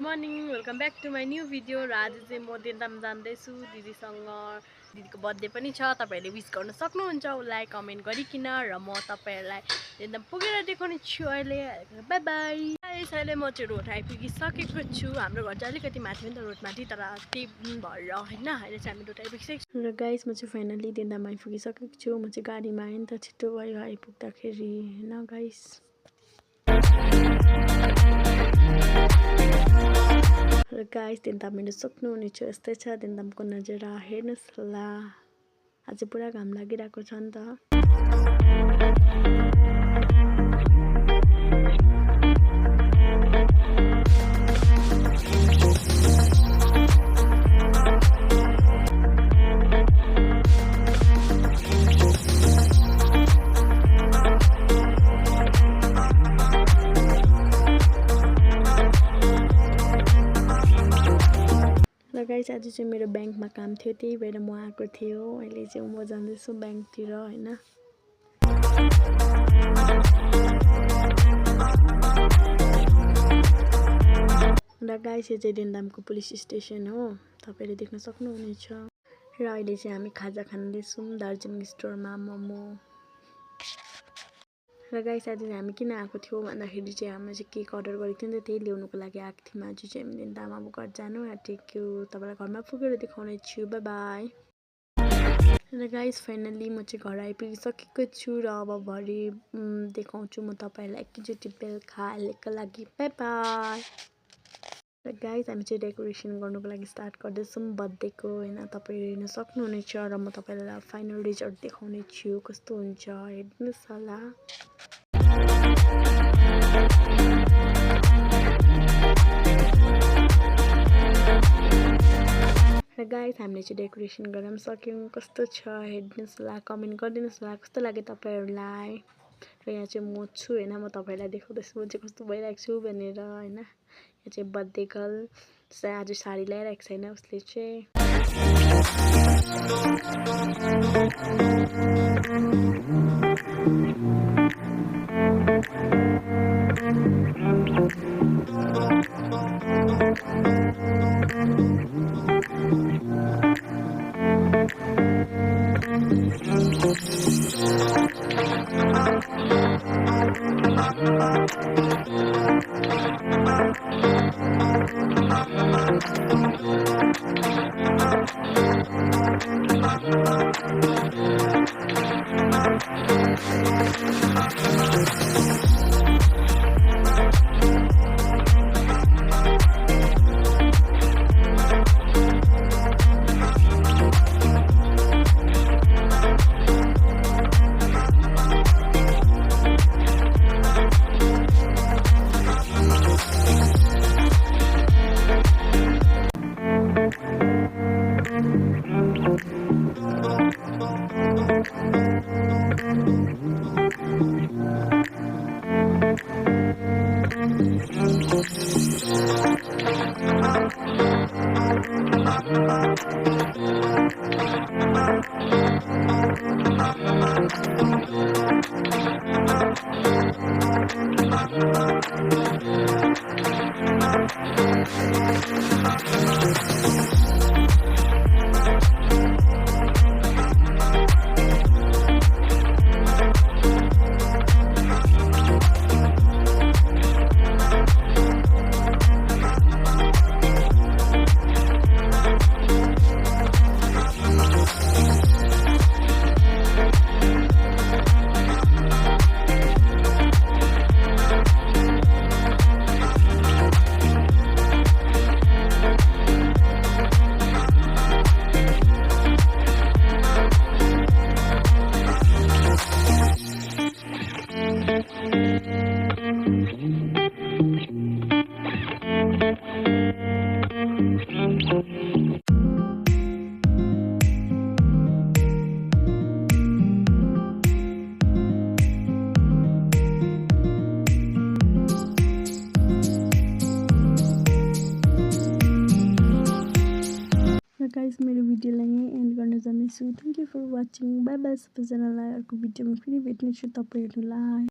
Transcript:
Morning welcome back to my new video. र आज चाहिँ म देन्ताम जाँदैछु दिदीसँग। दिदीको बर्थडे पनि छ, तपाईहरुले विश गर्न सक्नुहुन्छ उसलाई कमेन्ट गरिकिन। र म तपाईहरुलाई देन्ताम पुगेर देखाउने छु अहिले। Bye bye guys. अहिले म चाहिँ रोड आइपुगिसकेको छु। हाम्रो घर चाहिँ अलिकति माथि हो नि त रोडमाथि, तर त्यही भएर हैन अहिले चाहिँ हामी रोड आइपुगिसकेको छु। र गाइस म चाहिँ फाइनली देन्ताम आइपुगिसकेको छु। म चाहिँ गाडीमा आएँ नि त, छिटो भयो आइपुग्दाखेरि हैन गाइस। र गाइस देन्ताम हेर्नु सक्नुहुनेछ, यस्तै छ देन्तामको नजारा। हेर्नुहोस् ल, आज पुरा घाम लागिरहेको छ नि त। र गाइस आज चाहिँ मेरो ब्याङ्कमा काम थियो, त्यही भएर म आएको थियो। अहिले चाहिँ म जाँदैछु ब्याङ्कतिर हैन। र गाइस यो चाहिँ देन्तामको पुलिस स्टेसन हो, तपाईले देख्न सक्नुहुनेछ। र अहिले चाहिँ हामी खाजा खाँदैछौँ दार्जिलिङ स्टोरमा मोमो। र गाइस आज चाहिँ हामी किन आएको थियौँ भन्दाखेरि चाहिँ हामीले चाहिँ केक अर्डर गरेको थियौँ नि त, त्यही ल्याउनुको लागि आएको थियौँ। आज चाहिँ हामी देन्ताम अब घर जानु आँटेको, तपाईँलाई घरमा पुगेर देखाउने छु। Bye bye. र गाइस फाइनली म चाहिँ घर आइपुगिसकेको छु र अब भरे देखाउँछु म तपाईँलाई एकैचोटि बेलुका। अहिलेको लागि बाइ बाइ। र गाइस हामी चाहिँ डेकोरेसन गर्नुको लागि स्टार्ट गर्दैछौँ बर्थडेको हैन, तपाईहरु हेर्न सक्नुहुनेछ। र म तपाईलाई फाइनल रिजल्ट देखाउने छु कस्तो हुन्छ, हेर्नुस् होला। र गाइस हामीले चाहिँ डेकोरेसन गर्न सक्यौँ, कस्तो छ हेर्नुस् होला, कमेन्ट गरिदिनुस् होला कस्तो लाग्यो तपाईहरुलाई। र यहाँ चाहिँ म छु हैन, म तपाईहरुलाई देखाउँदैछु म चाहिँ कस्तो भइरहेको छु भनेर हैन। यहाँ चाहिँ बर्थडे गर्ल आज साडी लगाइरहेको छैन उसले चाहिँ। गाइस मेरो भिडियोलाई यहीँ एन्ड गर्न जाँदैछु। Thank you for watching. Bye bye सबैजनालाई। अर्को भिडियोमा फेरि भेट्नेछु तपाईहरुलाई।